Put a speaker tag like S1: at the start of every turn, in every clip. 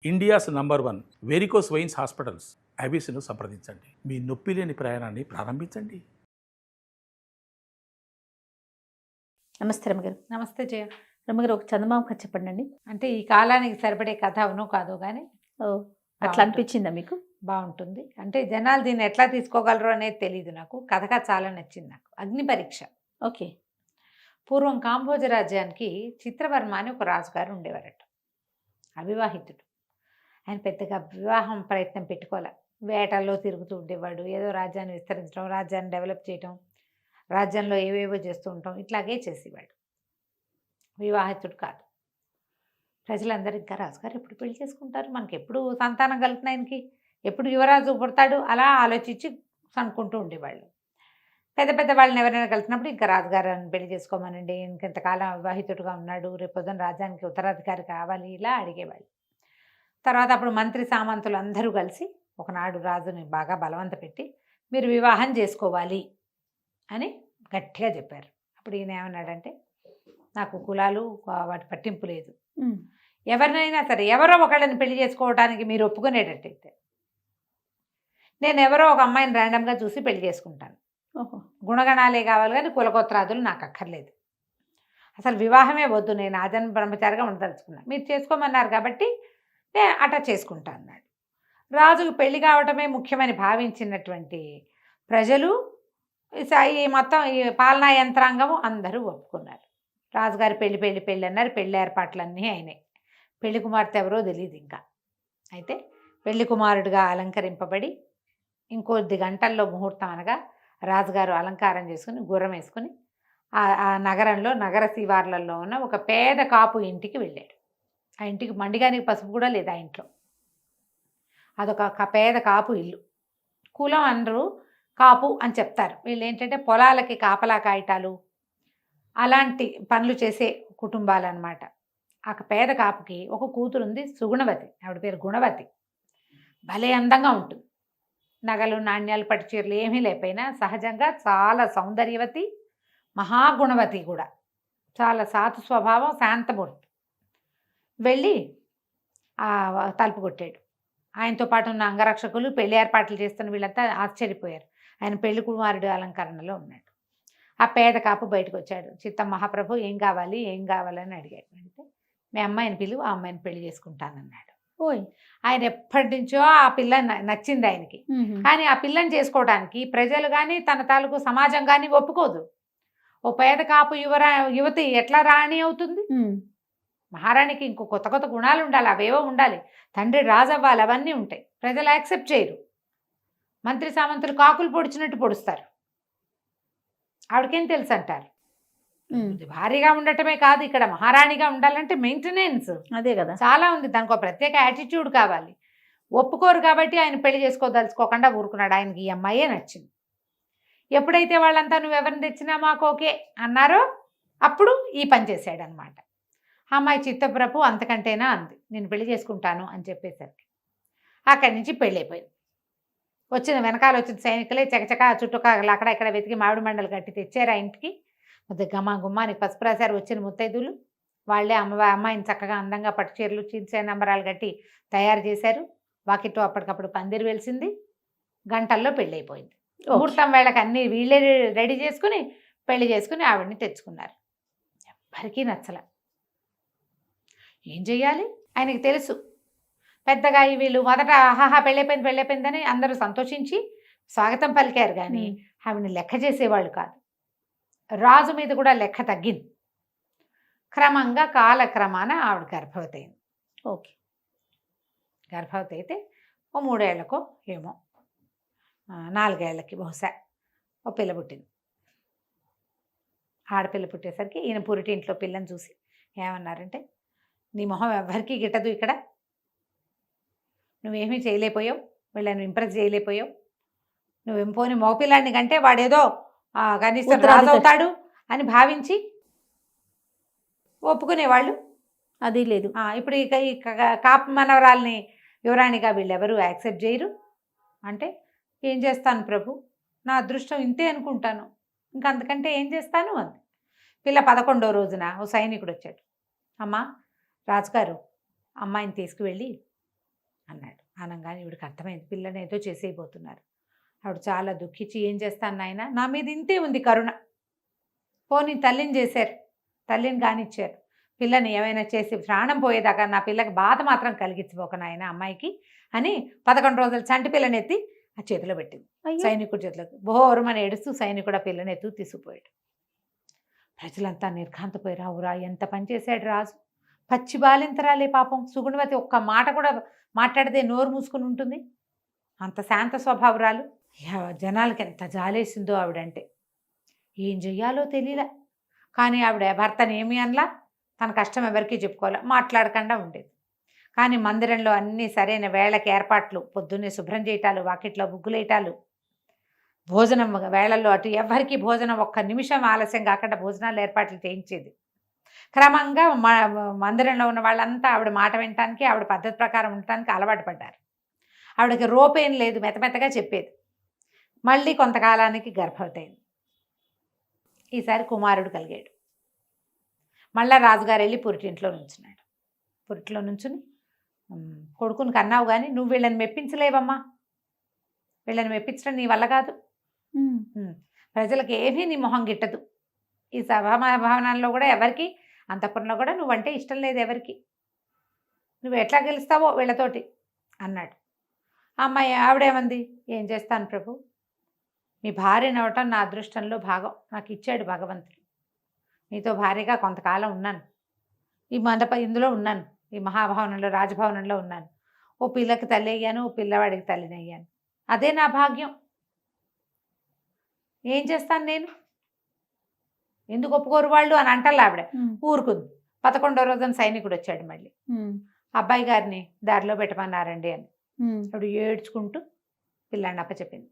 S1: India's number 1 varicose veins hospitals అబీస్ను సంప్రదించండి. మీ నొప్పి లేని ప్రయాణాన్ని ప్రారంభించండి.
S2: నమస్తే రమ్మగారు.
S3: నమస్తే జయ.
S2: రమ్మగారు, ఒక చందమామ కథ చెప్పండి అండి.
S3: అంటే ఈ కాలానికి సరిపడే కథ అవునో కాదో కానీ
S2: ఓ, అట్లా అనిపించిందా మీకు?
S3: బాగుంటుంది. అంటే జనాలు దీన్ని ఎట్లా తీసుకోగలరు అనేది తెలియదు నాకు. కథగా చాలా నచ్చింది నాకు. అగ్ని పరీక్ష.
S2: ఓకే.
S3: పూర్వం కాంబోజ రాజ్యానికి చిత్రవర్మ అని ఒక రాజుగారు ఉండేవారట. అవివాహితుడు. ఆయన పెద్దగా వివాహం ప్రయత్నం పెట్టుకోలే. వేటల్లో తిరుగుతూ ఉండేవాడు. ఏదో రాజ్యాన్ని విస్తరించడం, రాజ్యాన్ని డెవలప్ చేయడం, రాజ్యంలో ఏవేవో చేస్తూ ఉంటాం, ఇట్లాగే చేసేవాడు. వివాహితుడు కాదు. ప్రజలందరూ ఇంకా రాజుగారు ఎప్పుడు పెళ్లి చేసుకుంటారు, మనకి ఎప్పుడు సంతానం కలుగుతుంది, ఆయనకి ఎప్పుడు యువరాజు పుడతాడు, అలా ఆలోచించి అనుకుంటూ ఉండేవాళ్ళు. పెద్ద పెద్ద వాళ్ళని ఎవరైనా కలిసినప్పుడు ఇంకా రాజుగారిని పెళ్లి చేసుకోమనండి, ఇంకెంతకాలం వివాహితుడుగా ఉన్నాడు, రేపొద్దున రాజ్యానికి ఉత్తరాధికారి కావాలి, ఇలా అడిగేవాళ్ళు. తర్వాత అప్పుడు మంత్రి సామంతులు అందరూ కలిసి ఒకనాడు రాజుని బాగా బలవంత పెట్టి మీరు వివాహం చేసుకోవాలి అని గట్టిగా చెప్పారు. అప్పుడు ఈయన ఏమన్నాడంటే, నాకు కులాలు వాటి పట్టింపు లేదు, ఎవరినైనా సరే ఎవరో ఒకళ్ళని పెళ్లి చేసుకోవడానికి మీరు ఒప్పుకునేటట్టయితే నేను ఎవరో ఒక అమ్మాయిని ర్యాండమ్గా చూసి పెళ్లి చేసుకుంటాను.
S2: ఓహో.
S3: గుణగణాలే కావాలి కానీ కులగోత్రాదులు నాకు అక్కర్లేదు, అసలు వివాహమే వద్దు, నేను ఆజన్మ బ్రహ్మచారిగా ఉండదలుచుకున్నాను, మీరు చేసుకోమన్నారు కాబట్టి నేను అట్లా చేసుకుంటా అన్నాడు. రాజుకు పెళ్లి కావటమే ముఖ్యమని భావించినటువంటి ప్రజలు, ఈ మొత్తం ఈ పాలనా యంత్రాంగము అందరూ ఒప్పుకున్నారు. రాజుగారి పెళ్లి అన్నారు. పెళ్లి ఏర్పాట్లన్నీ అయినాయి. పెళ్లి కుమార్తె ఎవరో తెలియదు ఇంకా. అయితే పెళ్లి కుమారుడిగా అలంకరింపబడి ఇంకొద్ది గంటల్లో ముహూర్తం అనగా రాజుగారు అలంకారం చేసుకుని గుర్రం వేసుకుని ఆ నగరంలో నగర శివార్లలో ఉన్న ఒక పేద కాపు ఇంటికి వెళ్ళాడు. ఆ ఇంటికి మండిగానికి పసుపు కూడా లేదు ఆ ఇంట్లో. అదొక పేద కాపు ఇల్లు. కులం అందరూ కాపు అని చెప్తారు. వీళ్ళు ఏంటంటే పొలాలకి కాపలా కాయటాలు అలాంటి పనులు చేసే కుటుంబాలు అన్నమాట. ఆ పేద కాపుకి ఒక కూతురు ఉంది, సుగుణవతి. ఆవిడ పేరు గుణవతి. భలే అందంగా ఉంటుంది. నగలు నాణ్యాలు పట్టు చీరలు ఏమీ లేకపోయినా సహజంగా చాలా సౌందర్యవతి, మహాగుణవతి కూడా. చాలా సాతు స్వభావం, శాంతమూర్తి. వెళ్ళి తలుపు కొట్టాడు. ఆయనతో పాటు ఉన్న అంగరక్షకులు, పెళ్లి ఏర్పాట్లు చేస్తున్న వీళ్ళంతా ఆశ్చర్యపోయారు. ఆయన పెళ్లి కుమారుడు అలంకరణలో ఉన్నాడు. ఆ పేద కాపు బయటకు వచ్చాడు. చిత్తం మహాప్రభు ఏం కావాలని అడిగాడు. అంటే మీ అమ్మాయిని పిలువు, ఆ అమ్మాయిని పెళ్లి చేసుకుంటానన్నాడు.
S2: ఓయ్.
S3: ఆయన ఎప్పటి నుంచో ఆ పిల్ల నచ్చింది ఆయనకి. కానీ ఆ పిల్లని చేసుకోవడానికి ప్రజలు కానీ తన తాలూకు సమాజం కానీ ఒప్పుకోదు. ఓ పేద కాపు యువతి ఎట్లా రాణి అవుతుంది? మహారాణికి ఇంకో కొత్త కొత్త గుణాలు ఉండాలి, అవేవో ఉండాలి, తండ్రి రాజు అవ్వాలి, అవన్నీ ఉంటాయి. ప్రజలు యాక్సెప్ట్ చేయరు. మంత్రి సామంతులు కాకులు పొడిచినట్టు పొడుస్తారు. ఆవిడకేం తెలుసు అంటారు. భారీగా ఉండటమే కాదు, ఇక్కడ మహారాణిగా ఉండాలంటే మెయింటెనెన్స్
S2: అదే కదా,
S3: చాలా ఉంది. దానికి ఒక ప్రత్యేక యాటిట్యూడ్ కావాలి. ఒప్పుకోరు కాబట్టి ఆయన పెళ్లి చేసుకోదలుచుకోకుండా ఊరుకున్నాడు. ఆయనకి ఈ అమ్మాయే నచ్చింది. ఎప్పుడైతే వాళ్ళంతా నువ్వు ఎవరిని తెచ్చినా మాకు ఓకే అన్నారో అప్పుడు ఈ పని చేశాడు అనమాట. అమ్మాయి చిత్తప్రభు అంతకంటేనా అంది, నేను పెళ్లి చేసుకుంటాను అని చెప్పేసరికి అక్కడి నుంచి పెళ్ళి అయిపోయింది. వెనకాల వచ్చిన సైనికులే చకచక చుట్టుకాగలు అక్కడ ఇక్కడ వెతికి మామిడి మండలు కట్టి తెచ్చారు ఆ ఇంటికి. గుమ్మానికి పసుపు రాశారు. వచ్చిన ముత్తైదులు వాళ్ళే అమ్మాయిని చక్కగా అందంగా పట్టు చీరలు, చీల్చే నంబరాలు కట్టి తయారు చేశారు. వాకిట్లో అప్పటికప్పుడు పందిరి వెలిసింది. గంటల్లో పెళ్ళి అయిపోయింది. ముహూర్తం వేళకి అన్నీ వీళ్ళే రెడీ చేసుకుని పెళ్లి చేసుకుని ఆవిడని తెచ్చుకున్నారు. ఎవ్వరికీ నచ్చల. ఏం చెయ్యాలి? ఆయనకి తెలుసు. పెద్దగా వీళ్ళు మొదట ఆహాహా పెళ్ళైపోయిందని అందరూ సంతోషించి స్వాగతం పలికారు. కానీ ఆవిడని లెక్క చేసేవాళ్ళు కాదు. రాజు మీద కూడా లెక్క తగ్గింది. క్రమంగా కాలక్రమాన ఆవిడ గర్భవతి అయింది.
S2: ఓకే.
S3: గర్భవతి అయితే ఓ 3 ఏళ్లకో ఏమో 4 ఏళ్లకి బహుశా ఓ పిల్ల పుట్టింది. ఆడపిల్ల పుట్టేసరికి ఈయన పురిటి ఇంట్లో పిల్లని చూసి ఏమన్నారంటే, నీ మొహం ఎవరికీ గిట్టదు, ఇక్కడ నువ్వేమీ చేయలేకపోయావు, వీళ్ళని ఇంప్రెస్ చేయలేకపోయావు, నువ్వేం పోని మగపిల్లాడిని కంటే వాడేదో కనీసం రాజు అవుతాడు అని భావించి ఒప్పుకునేవాళ్ళు
S2: అది లేదు.
S3: ఇప్పుడు ఈ కాపు మనవరాల్ని యువరాణిగా వీళ్ళెవరూ యాక్సెప్ట్ చేయరు. అంటే ఏం చేస్తాను ప్రభు, నా అదృష్టం ఇంతే అనుకుంటాను, ఇంకా అంతకంటే ఏం చేస్తాను అంది. పిల్ల 11వ రోజున ఓ సైనికుడు వచ్చాడు. అమ్మా రాజుగారు అమ్మాయిని తీసుకువెళ్ళి అన్నాడు. అనగానే ఈవిడికి అర్థమైంది, పిల్లని ఏదో చేసేయబోతున్నారు. ఆవిడ చాలా దుఃఖించి, ఏం చేస్తాను నాయన, నా మీద ఇంతే ఉంది కరుణ, పోనీ తల్లిని చేశారు, తల్లిని కానిచ్చారు, పిల్లని ఏమైనా చేసి ప్రాణం పోయేదాకా నా పిల్లకి బాధ మాత్రం కలిగించబోక నాయన అమ్మాయికి అని 11 రోజులు చంటి పిల్లని ఎత్తి ఆ చేతిలో పెట్టింది.
S2: అయ్యో.
S3: సైనికుడి చేతిలోకి బోరుమని ఏడుస్తూ సైనికుడు ఆ పిల్లని ఎత్తు తీసుకుపోయాడు. ప్రజలంతా నిర్ఘాంతపోయారు. అవురా, ఎంత పని చేశాడు రాజు, పచ్చి బాలింతరాలే పాపం, సుగుణవతి ఒక్క మాట కూడా మాట్లాడితే నోరు మూసుకుని ఉంటుంది, అంత శాంత స్వభావరాలు. జనాలకి ఎంత జాలేసిందో ఆవిడంటే. ఏం చెయ్యాలో తెలియలే. కానీ ఆవిడ భర్తను ఏమి అనలా, తన కష్టం ఎవరికీ చెప్పుకోవాలా, మాట్లాడకుండా ఉండేది. కానీ మందిరంలో అన్నీ సరైన వేళకి ఏర్పాట్లు, పొద్దున్నే శుభ్రం చేయటాలు, వాకిట్లో బుగ్గులేయటాలు, భోజనం వేళల్లో అటు ఎవరికి భోజనం ఒక్క నిమిషం ఆలస్యం కాకుండా భోజనాలు ఏర్పాట్లు చేయించేది. క్రమంగా మందిరంలో ఉన్న వాళ్ళంతా ఆవిడ మాట వినటానికి, ఆవిడ పద్ధతి ప్రకారం ఉండటానికి అలవాటు పడ్డారు. ఆవిడకి రోపేం లేదు, మెత్తమెత్తగా చెప్పేది. మళ్ళీ కొంతకాలానికి గర్భవతి అయింది. ఈసారి కుమారుడు కలిగాడు. మళ్ళా రాజుగారు వెళ్ళి పురిటింట్లో నుంచున్నాడు. పురిటిలో నుంచుని, కొడుకుని కన్నావు కానీ నువ్వు వీళ్ళని మెప్పించలేవమ్మా, వీళ్ళని మెప్పించడం నీ వల్ల కాదు, ప్రజలకు ఏమీ నీ మొహం గిట్టదు, ఈ సభాభవనాల్లో కూడా ఎవరికి, అంతఃపురంలో కూడా నువ్వంటే ఇష్టం లేదు ఎవరికి, నువ్వు ఎట్లా గెలుస్తావో వీళ్ళతోటి అన్నాడు. అమ్మాయి ఆవిడేమంది, ఏం చేస్తాను ప్రభు, మీ భార్యని అవటం నా అదృష్టంలో భాగం, నాకు ఇచ్చాడు భగవంతుడు, మీతో భార్యగా కొంతకాలం ఉన్నాను, ఈ ఇందులో ఉన్నాను, ఈ మహాభవనంలో రాజభవనంలో ఉన్నాను, ఓ పిల్లకి తల్లి అయ్యాను, ఓ పిల్లవాడికి తల్లిని అయ్యాను, అదే నా భాగ్యం, ఏం చేస్తాను నేను, ఎందుకు ఒప్పుకోరు వాళ్ళు అని అంటారు. ఆవిడ ఊరుకుంది. 11వ రోజున సైనికుడు వచ్చాడు. మళ్ళీ అబ్బాయి గారిని దారిలో పెట్టమన్నారండి అని. అప్పుడు ఏడ్చుకుంటూ పిల్లాన్ని అప్పచెప్పింది.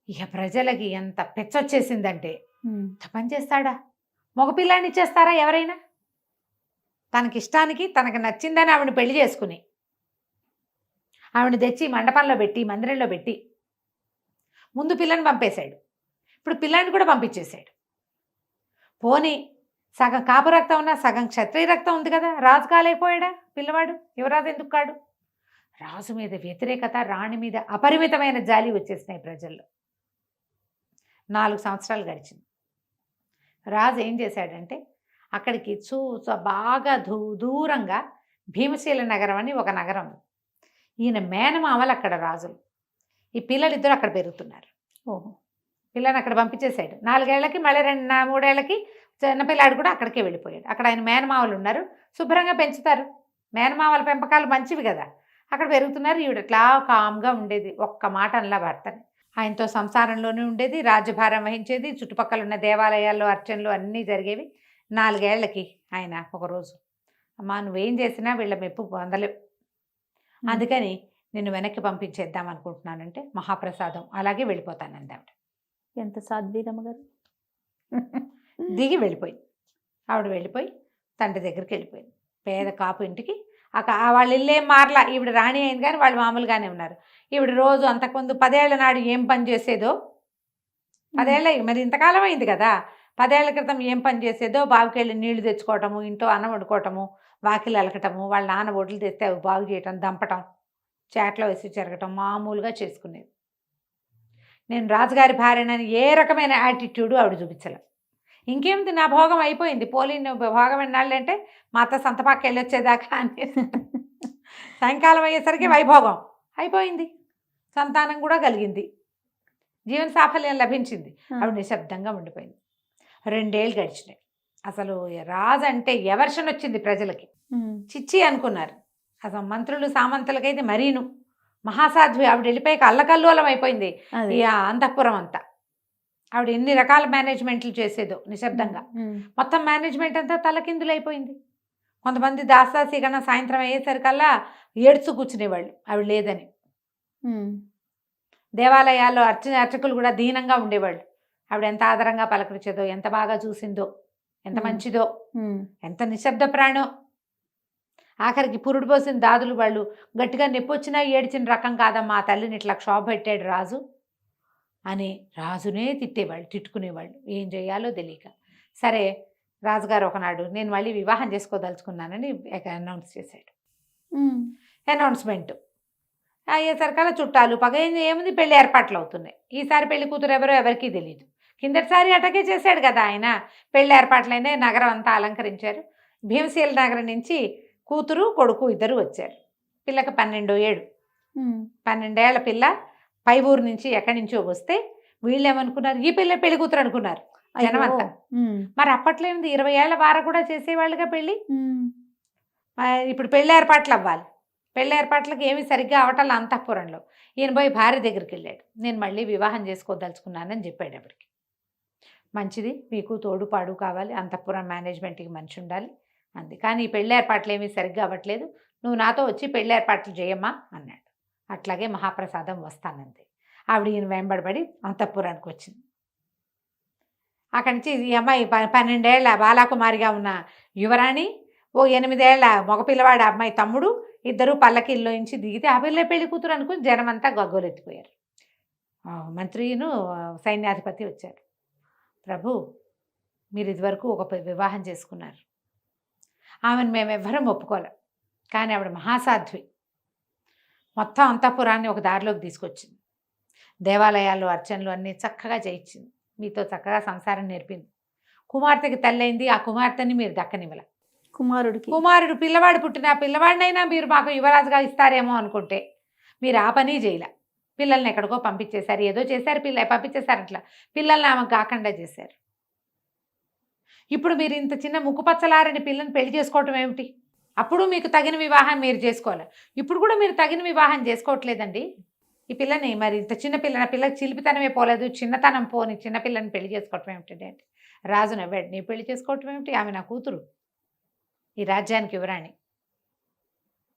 S3: ఇక ప్రజలకి ఎంత పెచ్చొచ్చేసిందంటే, పని చేస్తాడా, మగపిల్లాన్ని ఇచ్చేస్తారా ఎవరైనా, తనకి ఇష్టానికి తనకు నచ్చిందని ఆవిడని పెళ్లి చేసుకుని ఆవిడని తెచ్చి మండపంలో పెట్టి మందిరంలో పెట్టి ముందు పిల్లని పంపేశాడు, ఇప్పుడు పిల్లాన్ని కూడా పంపించేశాడు. పోనీ సగం కాపు రక్తం ఉన్నా సగం క్షత్రియ రక్తం ఉంది కదా, రాజు కాలేకపోయాడా పిల్లవాడు, యువరాజు ఎందుకు కాడు. రాజు మీద వ్యతిరేకత, రాణి మీద అపరిమితమైన జాలి వచ్చేసినాయి ప్రజల్లో. 4 సంవత్సరాలు గడిచింది. రాజు ఏం చేశాడంటే, అక్కడికి బాగా దూరంగా భీమశీల నగరం అని ఒక నగరం, ఈయన మేనమామలు అక్కడ రాజులు, ఈ పిల్లలిద్దరూ అక్కడ పెరుగుతున్నారు. ఓహో, పిల్లని అక్కడ పంపించేశాడు. 4 ఏళ్లకి మళ్ళీ 2-3 ఏళ్ళకి చిన్నపిల్లాడు కూడా అక్కడికే వెళ్ళిపోయాడు. అక్కడ ఆయన మేనమామలు ఉన్నారు, శుభ్రంగా పెంచుతారు, మేనమామల పెంపకాలు మంచివి కదా, అక్కడ పెరుగుతున్నారు. ఈవిడ ఇట్లా కామ్గా ఉండేది, ఒక్క మాట అనలా భర్తని, ఆయనతో సంసారంలోనే ఉండేది, రాజ్యభారం వహించేది, చుట్టుపక్కల ఉన్న దేవాలయాల్లో అర్చనలు అన్నీ జరిగేవి. 4 ఏళ్లకి ఆయన ఒకరోజు, అమ్మా నువ్వేం చేసినా వీళ్ళ మెప్పు పొందలేవు, అందుకని నిన్ను వెనక్కి పంపించేద్దాం అనుకుంటున్నానంటే, మహాప్రసాదం అలాగే వెళ్ళిపోతానంది ఆవిడ.
S2: ఎంత సాధ్వీరమ్మ గారు.
S3: దిగి వెళ్ళిపోయింది. ఆవిడ వెళ్ళిపోయి తండ్రి దగ్గరికి వెళ్ళిపోయింది, పేద కాపు ఇంటికి. వాళ్ళ ఇల్లేం మారలా, ఈవిడ రాణి అయింది కానీ వాళ్ళు మామూలుగానే ఉన్నారు. ఈవిడ రోజు అంతకుముందు 10 ఏళ్ల నాడు ఏం పని చేసేదో, 10 ఏళ్ళ మరి ఇంతకాలం అయింది కదా, 10 ఏళ్ల క్రితం ఏం పని చేసేదో, బావికి వెళ్ళి నీళ్లు తెచ్చుకోవటము, ఇంట్లో అన్నం వండుకోవటము, వాకిలు అలకటము, వాళ్ళ నాన్న ఒడ్లు తెస్తే అవి బాగు చేయటం, దంపటం, చాట్లో వేసి చెరగటం మామూలుగా చేసుకునేది. నేను రాజుగారి భార్యనని ఏ రకమైన యాటిట్యూడు ఆవిడ చూపించలే. ఇంకేమిటి, నా భోగం అయిపోయింది, పోలిన భోగం ఎన్నాళ్ళు అంటే మా అత్త సంతపాకి వెళ్ళొచ్చేదాకా అని. సాయంకాలం అయ్యేసరికి వైభోగం అయిపోయింది, సంతానం కూడా కలిగింది, జీవన సాఫల్యం లభించింది. ఆవిడ నిశ్శబ్దంగా ఉండిపోయింది. 2 ఏళ్ళు గడిచినాయి. అసలు రాజు అంటే ఎవర్షన్ వచ్చింది ప్రజలకి, చిచ్చి అనుకున్నారు. అసలు మంత్రులు సామంతులకైతే మరీను మహాసాధ్వి. ఆవిడ వెళ్ళిపోయాక అల్లకల్లోలం అయిపోయింది ఈ అంతఃపురం అంతా. ఆవిడ ఎన్ని రకాల మేనేజ్మెంట్లు చేసేదో నిశ్శబ్దంగా, మొత్తం మేనేజ్మెంట్ అంతా తలకిందులు అయిపోయింది. కొంతమంది దాసాసీగణ సాయంత్రం అయ్యేసరికల్లా ఏడ్చు కూర్చునేవాళ్ళు ఆవిడ లేదని. దేవాలయాల్లో అర్చకులు కూడా దీనంగా ఉండేవాళ్ళు. ఆవిడ ఎంత ఆదరంగా పలకరించేదో, ఎంత బాగా చూసిందో, ఎంత మంచిదో, ఎంత నిశ్శబ్ద ప్రాణో. ఆఖరికి పురుడు పోసిన దాదులు వాళ్ళు గట్టిగా నొప్పి వచ్చినా ఏడ్చిన రకం కాదమ్మా, ఆ తల్లిని ఇట్లా క్షోభ పెట్టాడు రాజు అని రాజునే తిట్టేవాళ్ళు, తిట్టుకునేవాళ్ళు, ఏం చేయాలో తెలియక. సరే రాజుగారు ఒకనాడు నేను మళ్ళీ వివాహం చేసుకోదలుచుకున్నానని అనౌన్స్ చేశాడు. అనౌన్స్మెంట్ అయ్యేసరికల్లా చుట్టాలు పగ ఏముంది పెళ్లి ఏర్పాట్లు అవుతున్నాయి. ఈసారి పెళ్లి కూతురు ఎవరో ఎవరికీ తెలియదు. కిందటిసారి అటకే చేశాడు కదా ఆయన. పెళ్లి ఏర్పాట్లైనా నగరం అంతా అలంకరించారు. భీమశీల నగరం నుంచి కూతురు కొడుకు ఇద్దరు వచ్చారు. పిల్లకి 12 ఏళ్ళు, 12 ఏళ్ల పిల్ల పై ఊరు నుంచి ఎక్కడి నుంచో వస్తే వీళ్ళు ఏమనుకున్నారు, ఈ పిల్ల పెళ్లి కూతురు అనుకున్నారు జనం అంతా. మరి అప్పట్లో ఏంది 20 ఏళ్ల వార కూడా చేసేవాళ్ళుగా పెళ్ళి. ఇప్పుడు పెళ్లి ఏర్పాట్లు అవ్వాలి. పెళ్లి ఏర్పాట్లకి ఏమి సరిగ్గా అవటాల అంతఃపురంలో. ఈయన పోయి భార్య దగ్గరికి వెళ్ళాడు. నేను మళ్ళీ వివాహం చేసుకోదలుచుకున్నానని చెప్పాడు. అప్పటికి మంచిది, మీకు తోడుపాడు కావాలి, అంతఃపురం మేనేజ్మెంట్కి మనిషి ఉండాలి అంది. కానీ ఈ పెళ్లి ఏర్పాట్లు ఏమీ సరిగ్గా అవ్వట్లేదు, నువ్వు నాతో వచ్చి పెళ్లి ఏర్పాట్లు చేయమ్మా అన్నాడు. అట్లాగే మహాప్రసాదం వస్తానంది. ఆవిడ ఈయన వెంబడబడి అంతఃపురానికి వచ్చింది. అక్కడి నుంచి ఈ అమ్మాయి 12 ఏళ్ల బాలాకుమారిగా ఉన్న యువరాణి, ఓ 8 ఏళ్ల మగపిల్లవాడు అమ్మాయి తమ్ముడు ఇద్దరు పల్లకిల్లో నుంచి దిగితే ఆ పిల్ల పెళ్లి కూతురు అనుకుని జనం అంతా గగ్గోలెత్తిపోయారు. మంత్రిను సైన్యాధిపతి వచ్చారు. ప్రభు, మీరు ఇదివరకు ఒక వివాహం చేసుకున్నారు, ఆమెను మేమెవ్వరం ఒప్పుకోలేం, కానీ ఆవిడ మహాసాధ్వి, మొత్తం అంతఃపురాన్ని ఒక దారిలోకి తీసుకొచ్చింది, దేవాలయాల్లో అర్చనలు అన్నీ చక్కగా చేయించింది, మీతో చక్కగా సంసారం నేర్పింది, కుమార్తెకి తల్లైంది, ఆ కుమార్తెని మీరు దక్కనివ్వల. కుమారుడు పిల్లవాడు పుట్టిన ఆ పిల్లవాడినైనా మీరు మాకు యువరాజుగా ఇస్తారేమో అనుకుంటే మీరు ఆ పని చేయలే. పిల్లల్ని ఎక్కడికో పంపించేశారు, ఏదో చేశారు, పంపించేశారు, అట్లా పిల్లల్ని ఆమె కాకుండా చేశారు. ఇప్పుడు మీరు ఇంత చిన్న ముక్కుపచ్చలారని పిల్లని పెళ్లి చేసుకోవటం ఏమిటి? అప్పుడు మీకు తగిన వివాహం మీరు చేసుకోవాలి. ఇప్పుడు కూడా మీరు తగిన వివాహం చేసుకోవట్లేదండి. ఈ పిల్లని మరి ఇంత చిన్న పిల్ల, నా పిల్లకి చిలిపితనమే పోలేదు, చిన్నతనం పోని చిన్నపిల్లని పెళ్లి చేసుకోవటం ఏమిటండి అంటే రాజు నవ్వాడు. నీ పెళ్లి చేసుకోవటం ఏమిటి, ఆమె నా కూతురు, ఈ రాజ్యానికి యువరాణి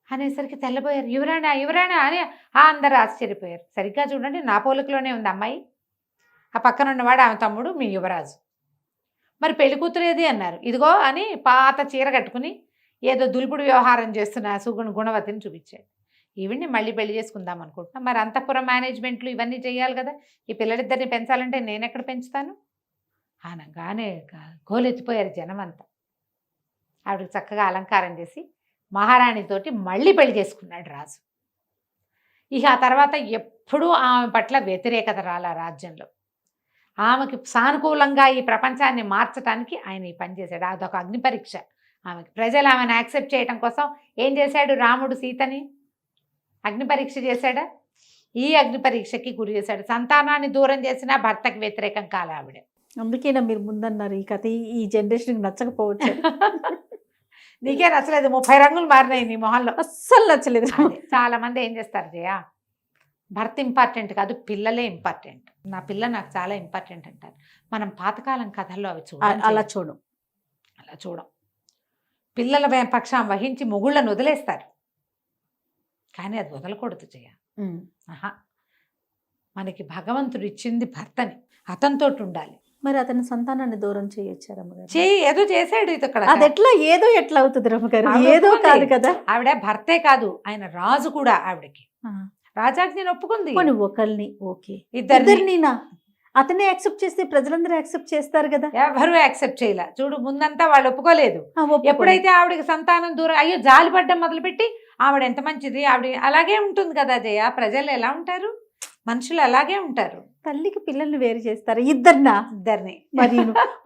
S3: అనేసరికి తెల్లబోయారు. యువరాణా యువరాణా అని అందరూ ఆశ్చర్యపోయారు. సరిగ్గా చూడండి, నా పోలికలోనే ఉంది అమ్మాయి, ఆ పక్కన ఉన్నవాడు ఆమె తమ్ముడు, మీ యువరాజు. మరి పెళ్లి కూతురు ఏది అన్నారు. ఇదిగో అని పాత చీర కట్టుకుని ఏదో దులుపుడు వ్యవహారం చేస్తున్న గుణవతిని చూపించాడు. ఈవిడ్ని మళ్ళీ పెళ్లి చేసుకుందాం అనుకుంటున్నా. మరి అంతఃపురం మేనేజ్మెంట్లు ఇవన్నీ చేయాలి కదా, ఈ పిల్లలిద్దరిని పెంచాలంటే నేను ఎక్కడ పెంచుతాను అనగానే గోలెత్తిపోయారు జనం అంతా. ఆవిడకి చక్కగా అలంకారం చేసి మహారాణితోటి మళ్ళీ పెళ్లి చేసుకున్నాడు రాజు. ఇక ఆ తర్వాత ఎప్పుడూ ఆమె పట్ల వ్యతిరేకత రాలా రాజ్యంలో. ఆమెకి సానుకూలంగా ఈ ప్రపంచాన్ని మార్చడానికి ఆయన ఈ పని చేశాడు. అదొక అగ్ని పరీక్ష ఆమెకి. ప్రజలు ఆమెను యాక్సెప్ట్ చేయడం కోసం ఏం చేశాడు, రాముడు సీతని అగ్ని పరీక్ష చేశాడా? ఈ అగ్ని పరీక్షకి గురి చేశాడు. సంతానాన్ని దూరం చేసినా భర్తకి వ్యతిరేకం కాలే ఆవిడ.
S2: అందుకేనా మీరు ముందన్నారు ఈ కథ ఈ జనరేషన్కి నచ్చకపోవచ్చు.
S3: నీకే నచ్చలేదు, 30 రంగులు మారినాయి నీ మొహంలో,
S2: అస్సలు నచ్చలేదు.
S3: చాలా మంది ఏం చేస్తారు జయ, భర్త ఇంపార్టెంట్ కాదు, పిల్లలే ఇంపార్టెంట్, నా పిల్ల నాకు చాలా ఇంపార్టెంట్ అంటారు. మనం పాతకాలం కథల్లో అవి
S2: అలా చూడం.
S3: పిల్లల పక్షం వహించి మొగుళ్ళను వదిలేస్తారు, కానీ అది వదలకూడదు జయ. మనకి భగవంతుడు ఇచ్చింది భర్తని, అతనితో ఉండాలి.
S2: మరి అతని సంతానాన్ని దూరం చేయొచ్చు రమ్మగారు?
S3: ఏదో చేశాడు ఇది ఇక్కడ.
S2: అది ఎట్లా అవుతుంది రమ్మగారు? ఏదో కాదు కదా,
S3: ఆవిడ భర్తే కాదు ఆయన రాజు కూడా. ఆవిడకి రాజాజ్ఞని ఒప్పుకుంది.
S2: ఒకరిని ఓకే,
S3: ఇద్దరినినా
S2: అతనే యాక్సెప్ట్ చేస్తే ప్రజలందరూ యాక్సెప్ట్ చేస్తారు కదా.
S3: ఎవరు యాక్సెప్ట్ చేయలే. చూడు, ముందంతా వాళ్ళు ఒప్పుకోలేదు. ఎప్పుడైతే ఆవిడకి సంతానం దూరం అయ్యో జాలి పడ్డం మొదలుపెట్టి ఆవిడ ఎంత మంచిది, ఆవిడ అలాగే ఉంటుంది కదా జయ. ప్రజలు ఎలా ఉంటారు, మనుషులు అలాగే ఉంటారు.
S2: తల్లికి పిల్లల్ని వేరు చేస్తారు, ఇద్దరిని. మరి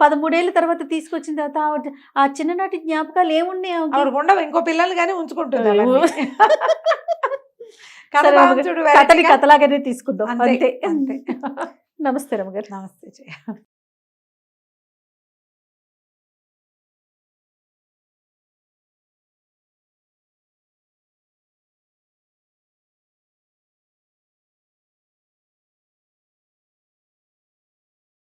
S2: 13 ఏళ్ళ తర్వాత తీసుకొచ్చిన తర్వాత ఆ చిన్ననాటి జ్ఞాపకాలు ఏమున్నాయి
S3: ఆవిడకు ఉండవు. ఇంకో పిల్లలు కానీ ఉంచుకుంటుంది.
S2: కథలాగానే తీసుకుందాం అంతే.
S3: అంతే.
S2: నమస్తే రమ్మగారు.
S3: నమస్తే జయ.